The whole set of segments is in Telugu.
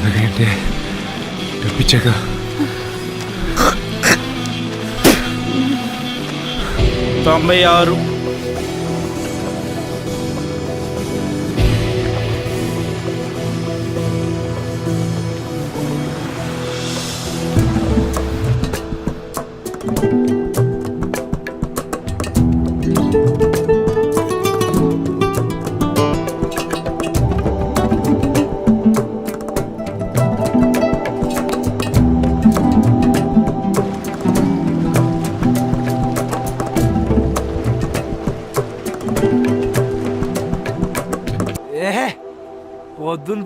ఎలాగైతే తప్పించాక తొంభై ఆరు.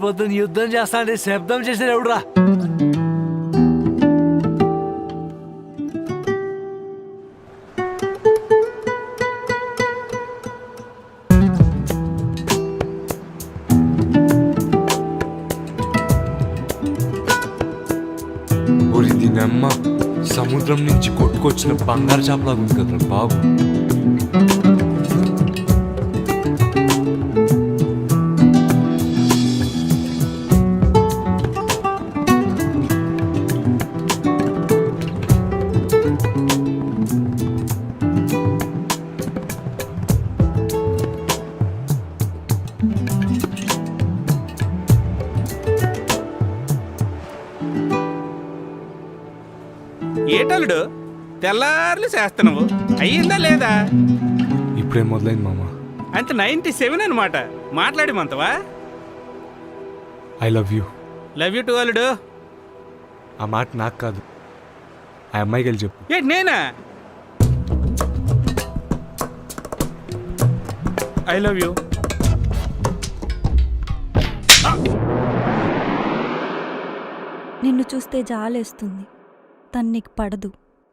పొద్దున్న యుద్ధం చేస్తానంటే శబ్దం చేసేది ఎవడురా? దీనమ్మ సముద్రం నుంచి కొట్టుకొచ్చిన బంగారు చేపలాగా ఉంది కదా బాబు. ఏటల్లుడు తెల్లార్లు చేస్తున్నావు, అయ్యిందా లేదా? ఇప్పుడే మొదలైంది మామ. అంత 97 అనమాట. మాట్లాడి మంతవా? I love you. Love you too అల్లుడు. ఆ మాట నాకు కాదు, ఆ అమ్మాయికి వెళ్ళి చెప్పు. ఏంటి నేనా? I love you. నిన్ను చూస్తే జాలేస్తుంది. తను నీకు పడదు.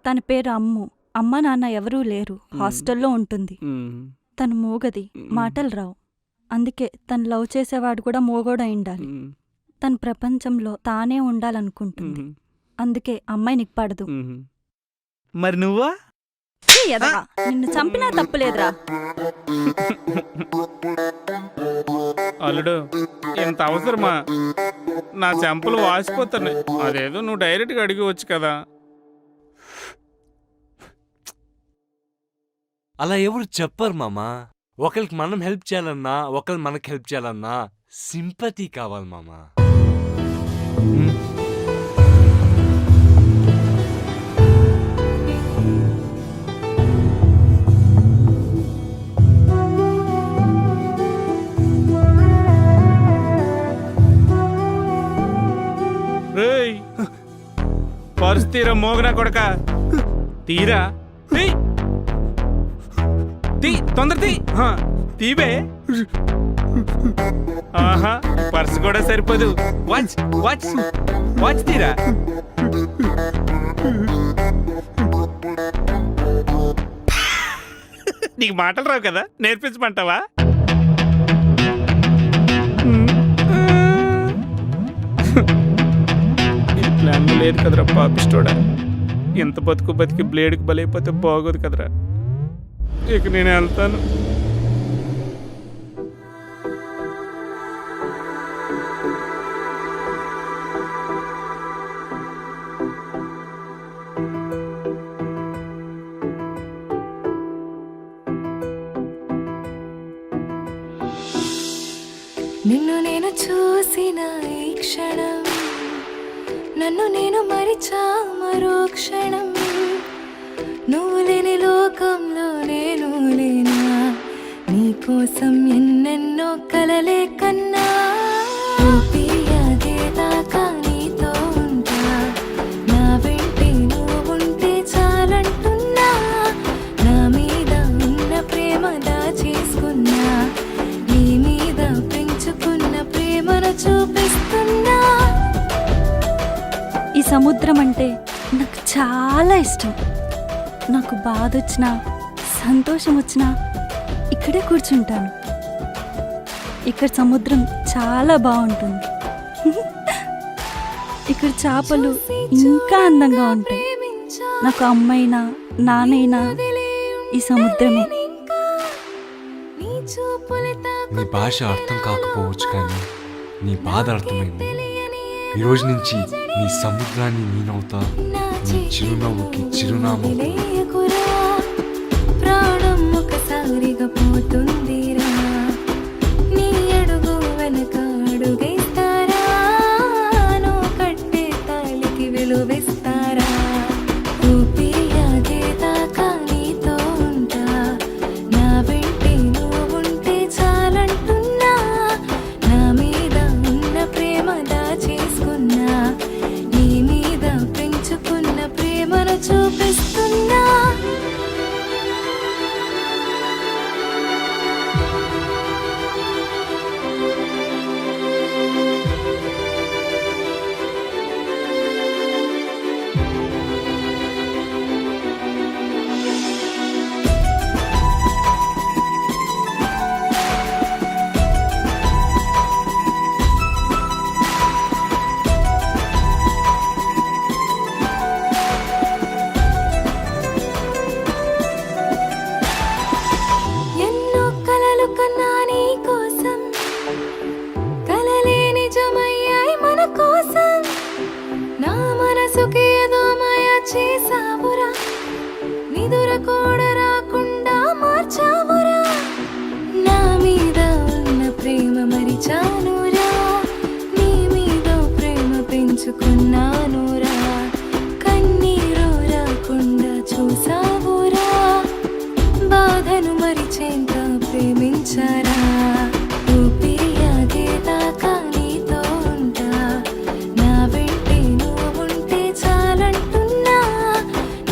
తన పేరు అమ్ము. అమ్మ నాన్న ఎవరూ లేరు, హాస్టల్లో ఉంటుంది. తను మూగది, మాటలు రావు. అందుకే తను లవ్ చేసేవాడు కూడా మూగోడు అయిండాలి. తన ప్రపంచంలో తానే ఉండాలనుకుంటుంది. అందుకే అమ్మాయి నీకు పడదు. మరి నువ్వా? నిన్ను చంపినా తప్పులేదురా. అల్లుడు ఇంత అవసరమా? నా చెంపలు వాసిపోతున్నాయి. అదేదో నువ్వు డైరెక్ట్గా అడిగి వచ్చు కదా. అలా ఎవరు చెప్పరు మామా. ఒకరికి మనం హెల్ప్ చేయాలన్నా, ఒకరు మనకి హెల్ప్ చేయాలన్నా సింపతి కావాలి మామా. పర్సు తీరా మోగనా కొడక. తీరా తీ, తొందర తీ. తీబే. ఆహా, పర్సు కూడా సరిపోదు. వాచ్ వాచ్ వాచ్ తీరా. నీకు మాటలు రావు కదా, నేర్పించమంటావా? ప్లాన్ లేదు కదరా పాపిస్టోడా. ఎంత బతికి బ్లేడ్కి బలైపోతే బాగోదు కదరా. ఇక నేను వెళ్తాను. నిన్ను నేను చూసిన ఈ క్షణం, నన్ను నేను మరిచా మరో క్షణం. నువ్వు లేని లోకంలో నేను లేనా, నీకోసం ఎన్నెన్నో కలలే కన్నా. అదేదాకా నీతో ఉంటా, నా వెంటే నువ్వుంటే చాలంటున్నా. నా మీద ఉన్న ప్రేమ దాచేసుకున్నా, నీ మీద పెంచుకున్న ప్రేమను చూపిస్తున్నా. ఈ సముద్రం అంటే నాకు చాలా ఇష్టం. నాకు బాధ వచ్చినా సంతోషం వచ్చినా ఇక్కడే కూర్చుంటాను. ఇక్కడ సముద్రం చాలా బాగుంటుంది. ఇక్కడ చేపలు ఇంకా అందంగా ఉంటాయి. నాకు అమ్మైనా నాన్నైనా ఈ సముద్రమే. నీ భాష అర్థం కాకపోవచ్చు, కానీ నీ బాధ అర్థమైంది. ఈ రోజు నుంచి నీ సముద్రాన్ని నేనవుతా, నీ చిరునవ్వుకి చిరునామా. లేకురా ప్రాణం ఒకసారిగా పోతుందిరా నీ అడుగు వెనక అడుగేస్తారా నువ్వు కట్టే తాళికి విలువిస్తారా ఊపిరి ఆగేదాకా నీతో ఉంటా నా వెంటే నువ్వు ఉంటే చాలంటున్నా నా మీద ఉన్న ప్రేమ దాచేసుకున్నా నీ మీద పెంచుకున్న ప్రేమను చూపిస్తున్నా ఎన్నో కలలు కన్నా నీ కోసం కలలే నిజమయ్యాయి మన కోసం నా మనసుకి ఏదో మాయ చేసావురా నిదుర కూడా రాకుండా మార్చావురా నా మీద ఉన్న ప్రేమ మరిచానురా నీ మీద ప్రేమ పెంచుకున్నానురా కన్నీరు రాకుండా చూసావురా బాధను మరిచేంత ప్రేమించారా ఊపిరి ఆగేదాకా నీతో ఉంటా నా వెంటే నువ్వు ఉంటే చాలంటున్నా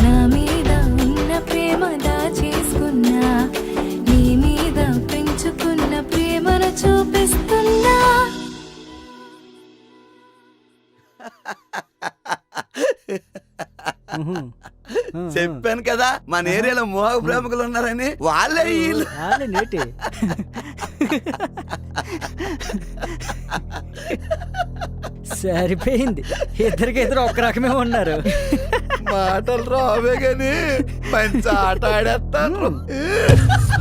నా మీద ఉన్న ప్రేమ దాచేసుకున్నా నీ మీద పెంచుకున్న ప్రేమను చూపిస్తున్నా చెప్పాను కదా మన ఏరియాలో మోహ ప్రేమికులు ఉన్నారని. వాళ్ళే వీళ్ళు. నేటి సరిపోయింది, ఇద్దరు ఒక రకమే ఉన్నారు. మాటలు రావే గాని మంచి ఆట ఆడేస్తాను.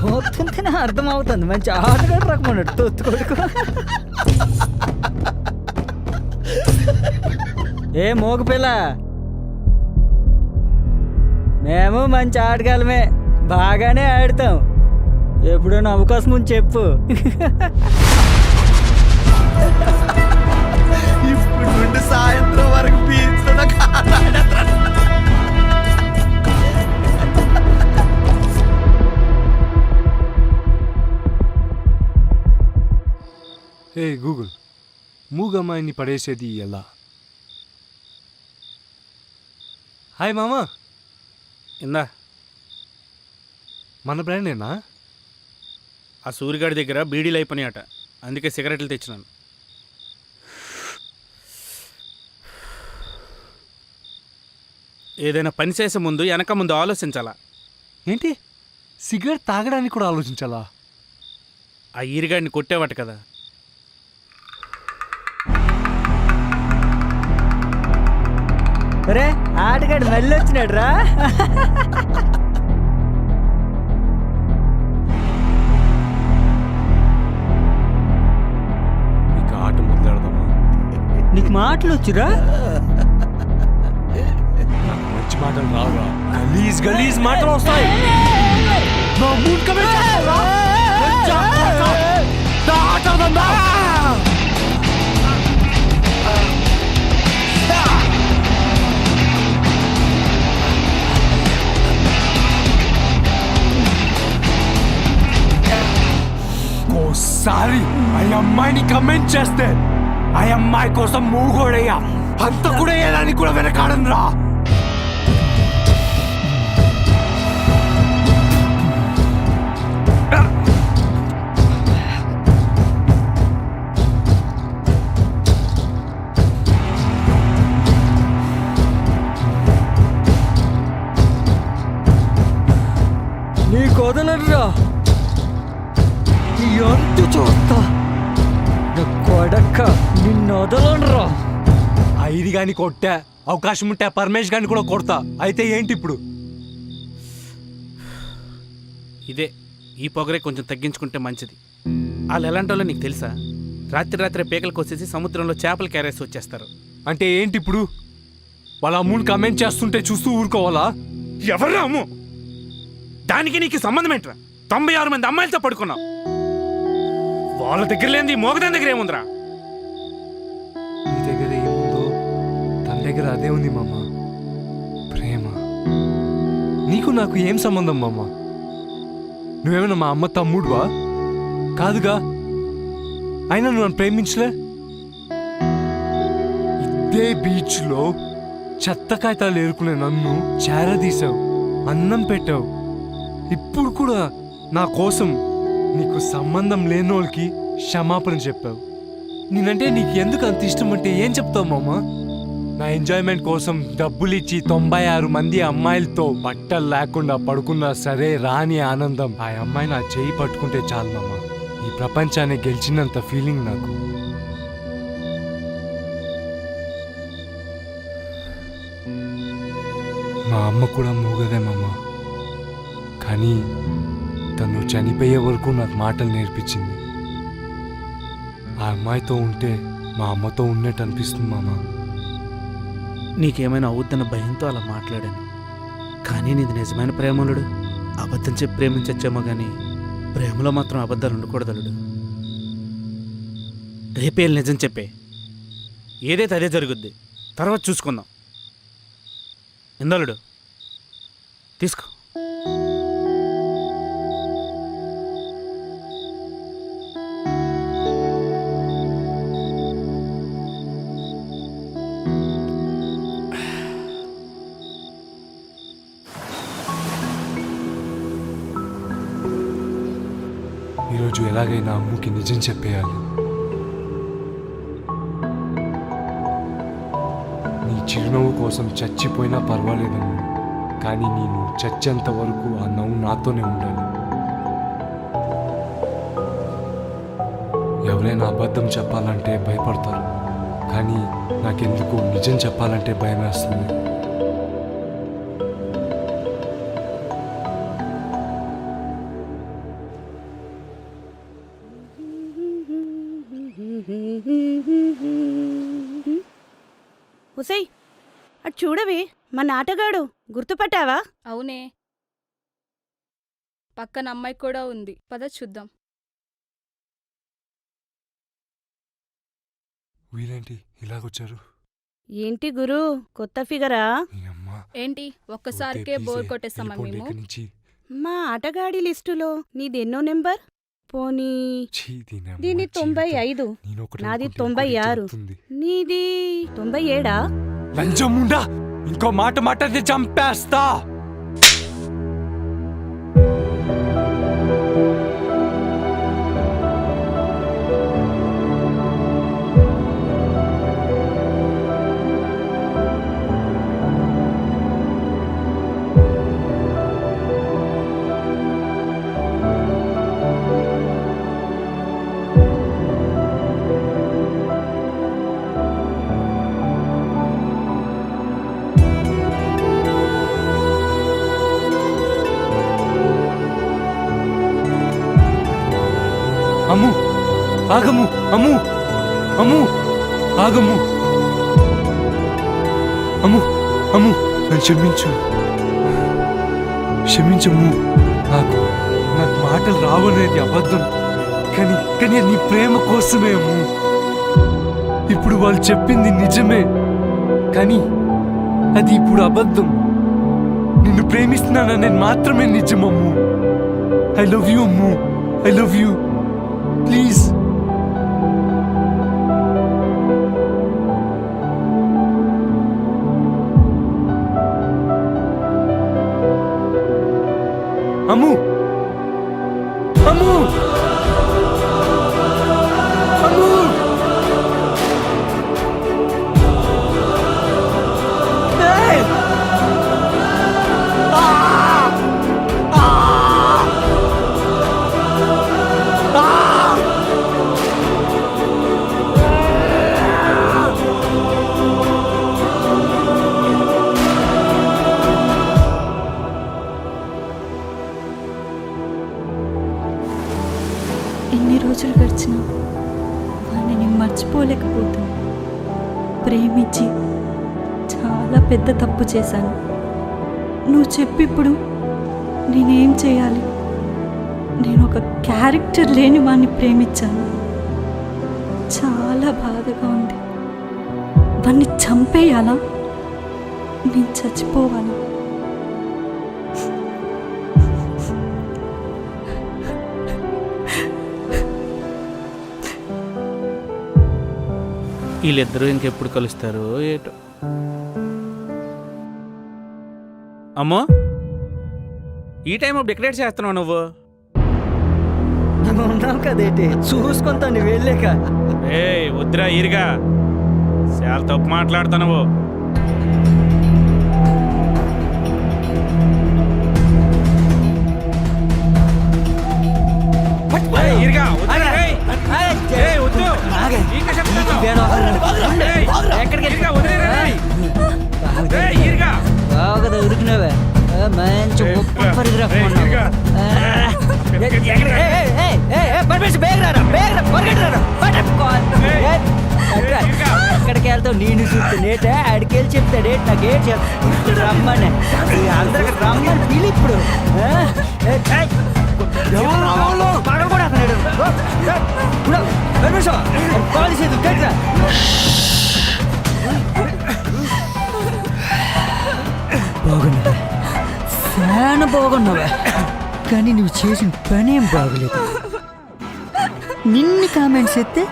చూస్తుంటేనే అర్థం అవుతుంది మంచి ఆటగాడు రకం ఉన్నాడు తొత్తు కొడుకు. ఏ మోగ పిల్ల, మేము మంచి ఆటగాళ్ళమే, బాగానే ఆడతాం. ఎప్పుడైనా అవకాశం ఉంది చెప్పు. ఇప్పుడు నుండి సాయంత్రం వరకు పీల్చున్న ఆట ఆడేస్తాను. హే గూగుల్, మూగమ్మాయిని పడేసేది ఎలా? హాయ్ మామా, ఇందా మన బ్రాండేనా? ఆ సూర్యగాడి దగ్గర బీడీలు అయిపోయినాయట, అందుకే సిగరెట్లు తెచ్చినాను. ఏదైనా పని చేసే ముందు వెనక ముందు ఆలోచించాలా. ఏంటి, సిగరెట్ తాగడానికి కూడా ఆలోచించాలా? ఆ ఈరిగాడిని కొట్టేవాట కదా. ఒరే ఆటగాడు మళ్ళీ వచ్చినాడు రా. ఇక ఆట మొదలెడదామా? నీకు మాటలు వచ్చిరా? నాకు మంచి మాటలు రావురా, గలీజ్ గలీజ్ మాటలు వస్తాయి. నా మూర్ఖమే చేస్తావురా? నా ఆట ఆడదామా? ఓసారి ఆ అమ్మాయిని కమెంట్ చేస్తే ఆ అమ్మాయి కోసం మూగోడయ్యా, అంత కూడా వేయడానికి కూడా వెనకాడను రా. నీకు వదలరురా, ఎంత చూస్తా నా కొడక్క, నిన్ను వదలనురా. ఐరి గాని కొట్టా, అవకాశం ఉంటే ఆ పరమేష్ గాని కూడా కొడతా. అయితే ఏంటి ఇప్పుడు? ఇదే ఈ పొగరే కొంచెం తగ్గించుకుంటే మంచిది. వాళ్ళు ఎలాంటి వాళ్ళో నీకు తెలుసా? రాత్రి రాత్రి పీకలు కోసేసి సముద్రంలో చేపలు క్యారేసి వచ్చేస్తారు. అంటే ఏంటి ఇప్పుడు? వాళ్ళ అమ్ముని కమెంట్ చేస్తుంటే చూస్తూ ఊరుకోవాలా? ఎవర్రా అమ్ము? దానికి నీకు సంబంధం ఏంట్రా? 96 మంది అమ్మాయిలతో పడుకున్నావు. వాళ్ళ దగ్గర లేనిది మోగదాని దగ్గర ఏముందిరా? నీ దగ్గర ఏముందో తన దగ్గర అదే ఉంది మామ. ప్రేమ. నీకు నాకు ఏం సంబంధం మామ? నువ్వేమైనా మా అమ్మ తమ్ముడువా? కాదుగా. అయినా నువ్వు నన్ను ప్రేమించలే. ఇదే బీచ్లో చెత్త కాగితాలు ఏరుకునే నన్ను చేరదీశావు, అన్నం పెట్టావు. ఇప్పుడు కూడా నా కోసం నీకు సంబంధం లేనోళ్ళకి క్షమాపణ చెప్పావు. నేనంటే నీకు ఎందుకు అంత ఇష్టం అంటే ఏం చెప్తావు మామ? నా ఎంజాయ్మెంట్ కోసం డబ్బులిచ్చి 96 మంది అమ్మాయిలతో బట్టలు లేకుండా పడుకున్నా సరే రాని ఆనందం ఆ అమ్మాయి నా చేయి పట్టుకుంటే చాలు మామ. ఈ ప్రపంచాన్ని గెలిచినంత ఫీలింగ్ నాకు. మా అమ్మ కూడా మూగదే మామ. కానీ తను చనిపోయే వరకు నాకు మాటలు నేర్పించింది. ఆ అమ్మాయితో ఉంటే మా అమ్మతో ఉన్నట్టు అనిపిస్తుంది మామ. నీకేమైనా అవుద్దన్న భయంతో అలా మాట్లాడాను. కానీ నీది నిజమైన ప్రేమలుడు. అబద్ధం చెప్పి ప్రేమించచ్చేమో కానీ ప్రేమలో మాత్రం అబద్ధాలు ఉండకూడదలుడు. రేపే నిజం చెప్పే. ఏదైతే అదే జరుగుద్ది. తర్వాత చూసుకుందాం. ఎందలుడు తీసుకో. ఈరోజు ఎలాగైనా అమ్ముకి నిజం చెప్పేయాలి. నీ చిరునవ్వు కోసం చచ్చిపోయినా పర్వాలేదమ్ము, కానీ నేను చచ్చేంత వరకు ఆ నవ్వు నాతోనే ఉండాలి. ఎవరైనా అబద్ధం చెప్పాలంటే భయపడతారు, కానీ నాకెందుకు నిజం చెప్పాలంటే భయం వేస్తుంది. ఉసై అటు చూడవే, మన ఆటగాడు గుర్తుపట్టావా? అవునే, పక్కన అమ్మాయి కూడా ఉంది. పద చూద్దాం. వీరేంటి ఇలాగొచ్చారు? ఏంటి గురు, కొత్త ఫిగరా? ఏంటి ఒక్కసారికే బోర్ కొట్టేస్తామా మేము? మా ఆటగాడి లిస్టులో నీదెన్నో నెంబర్? పోనీ దీని 95, నాది 96, నీది 97. లంచముండా, ఇంకో మాట మాట్లాడితే చంపేస్తా. అమ్ము ఆగము, అమ్ము అమ్ము ఆగము, అమ్ము అమ్ము నన్ను క్షమించు, క్షమించమ్ము. నాకు మాటలు రావనేది అబద్ధం, కానీ నీ ప్రేమ కోసమే అమ్ము. ఇప్పుడు వాళ్ళు చెప్పింది నిజమే, కానీ అది ఇప్పుడు అబద్ధం. నిన్ను ప్రేమిస్తున్నానని మాత్రమే నిజమమ్ము. I love you Ammu, I love you. Please. Ammu Ammu Ammu ఎన్ని రోజులు గడిచినా వాడిని నేను మర్చిపోలేకపోతున్నా. ప్రేమించి చాలా పెద్ద తప్పు చేశాను. నువ్వు చెప్పిప్పుడు నేనేం చేయాలి? నేను ఒక క్యారెక్టర్ లేని వాడిని ప్రేమించాను. చాలా బాధగా ఉంది. వాణ్ణి చంపేయాలా? నేను చచ్చిపోవాలి. వీళ్ళిద్దరూ ఇంకెప్పుడు కలుస్తారో ఏటో. అమ్మో, ఈ టైం అప్పుడు డెకరేట్ చేస్తున్నావు నువ్వు? నువ్వు ఉన్నావు కదేటి, చూసుకుంటాను వెళ్ళాక. ఏ వద్దురా ఈరిగా, చాలా తప్పు మాట్లాడుతున్నావు. ఈరిగా వద్దురా, రేయ్. ఏయ్, వద్దు. ఇంకా చెప్తాను. ఏయ్, ఈరిగా వదిలేరా, రేయ్. ఏయ్, ఈరిగా. బాగా ఉరికినావే, మంచి ఫోటోగ్రాఫ్ ఎక్కడికి వెళ్తావు? నేను చూస్తానేటే, ఆడికెళ్ళి చెప్తాడే నాకేం చెప్తా రమ్మని. అందరికి రమ్మని పిలి ఇప్పుడు. బాగున్నావా? చాలా బాగున్నావా, కానీ నువ్వు చేసిన పనేం బాగలేదు. నిన్ను కామెంట్స్ ఎత్తే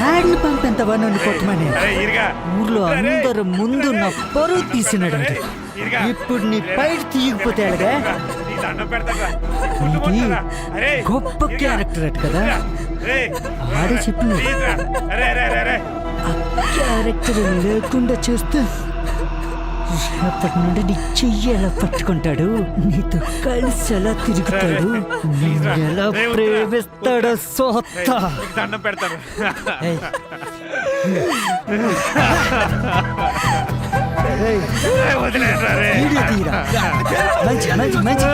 ఆడిని పంపేంతవా నన్ను కొట్టమని ఊర్లో అందరు ముందు నా పరువు తీసినాడు. ఇప్పుడు నీ పైకి తీయకపోతే ఎలాగా? ఇది గొప్ప క్యారెక్టర్ అట కదా, ఆడే చెప్పిన క్యారెక్టర్ లేకుండా చేస్తే అప్పటి నుండి నీ చెయ్యి ఎలా పట్టుకుంటాడు, నీతో కలిసి ఎలా తిరుగుతాడు, ఎలా ప్రేమిస్తాడో సోత్తా. వీడియో తీరా, మంచి మంచి మంచి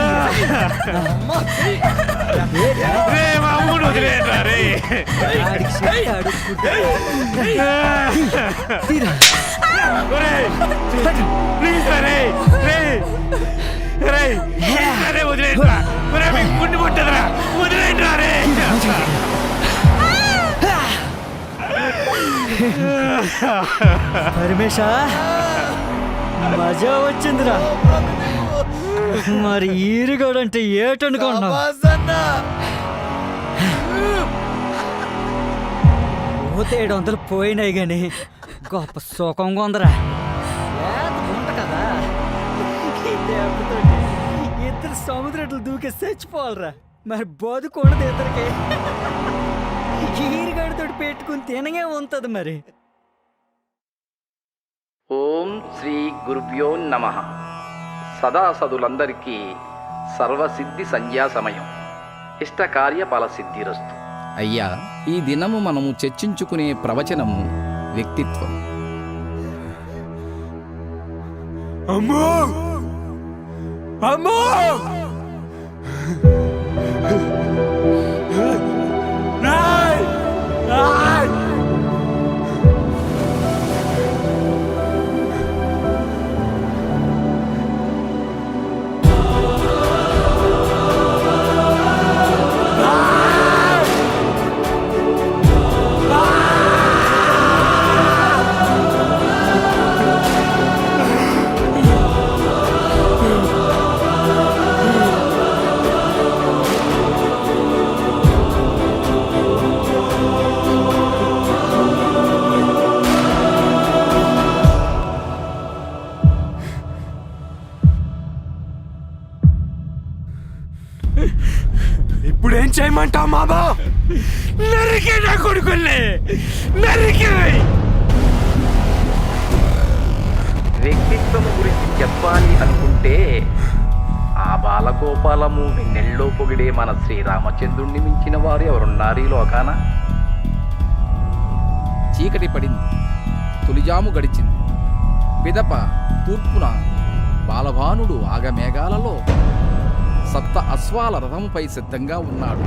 తీరా. పరమేశా, మజా వచ్చిందిరా. మరి ఈరుగడంటే ఏటనుకున్నావు? పోతే 700 పోయినాయి గాని గొప్ప సుఖంగా ఉందరా. కదా ఇద్దరు సముద్రాలు దూకే చచ్చిపోవాలరా. మరి బతుకూడదు ఇద్దరికి. ఈరుగడితో పెట్టుకుని తినగే ఉంటది మరి. ఓం శ్రీ గురుభ్యో నమః. సదాసదులందరికీ సర్వసిద్ధి సంధ్యా సమయం. ఇష్టకార్య ఫలసిద్ధిరస్తు. అయ్యా, ఈ దినము మనము చర్చించుకునే ప్రవచనము వ్యక్తిత్వం. అమ్మో అమ్మో, రాయ్ రాయ్. ఇప్పుడేం చేయమంటావు మామా? నరికే నా కొడుకుల్ని, నరికే. వ్యక్తిత్వం గురించి చెప్పాలి అనుకుంటే ఆ బాలగోపాలము వెన్నెల్లో పొగిడే మన శ్రీరామచంద్రుణ్ణి మించిన వారు ఎవరున్నారు ఈ లోకాన? చీకటి పడింది, తొలిజాము గడిచింది. పిదప తూర్పున బాలభానుడు ఆగమేఘాలలో సప్త అశ్వాల రథముపై సిద్ధంగా ఉన్నాడు.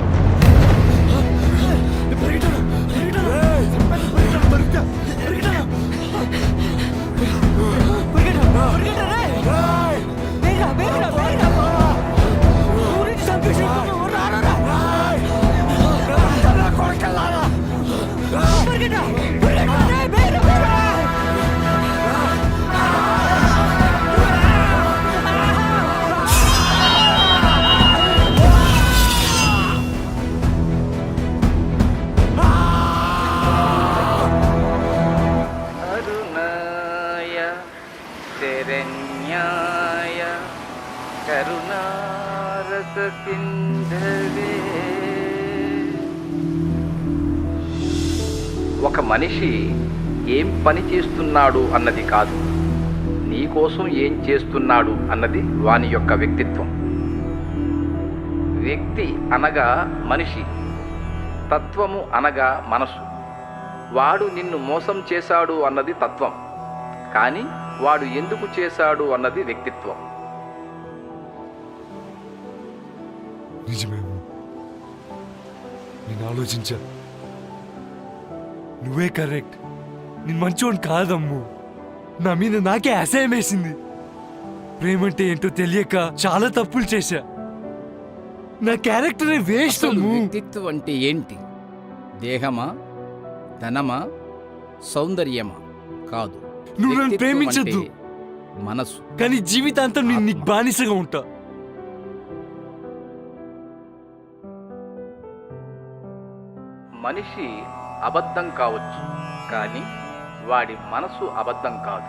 అరుణాయ శరణ్యాయ కరుణారస సింధవే. ఒక మనిషి ఏం పని చేస్తున్నాడు అన్నది కాదు, నీ కోసం ఏం చేస్తున్నాడు అన్నది వాని యొక్క వ్యక్తిత్వం. వ్యక్తి అనగా మనిషి, తత్వము అనగా మనసు. వాడు నిన్ను మోసం చేశాడు అన్నది తత్వం, కానీ వాడు ఎందుకు చేశాడు అన్నది వ్యక్తిత్వం. నిజమేమో, నేను ఆలోచించా. నువ్వే కరెక్ట్. నేను మంచోని కాదమ్ము. నా మీద నాకే అసహ్యం వేసింది. ప్రేమంటే ఏంటో తెలియక చాలా తప్పులు చేశా. నా క్యారెక్టరే వేస్ట్ అసలు అమ్ము. వ్యక్తిత్వం అంటే ఏంటి? దేహమా, ధనమా, సౌందర్యమా? కాదు. నువ్వు నన్ను వ్యక్తిత్వం ప్రేమించొద్దు, అంటే మనసు. కానీ జీవితాంతం నేను నీకు బానిసగా ఉంటా. మనిషి అబద్ధం కావచ్చు, కానీ వాడి మనసు అబద్ధం కాదు.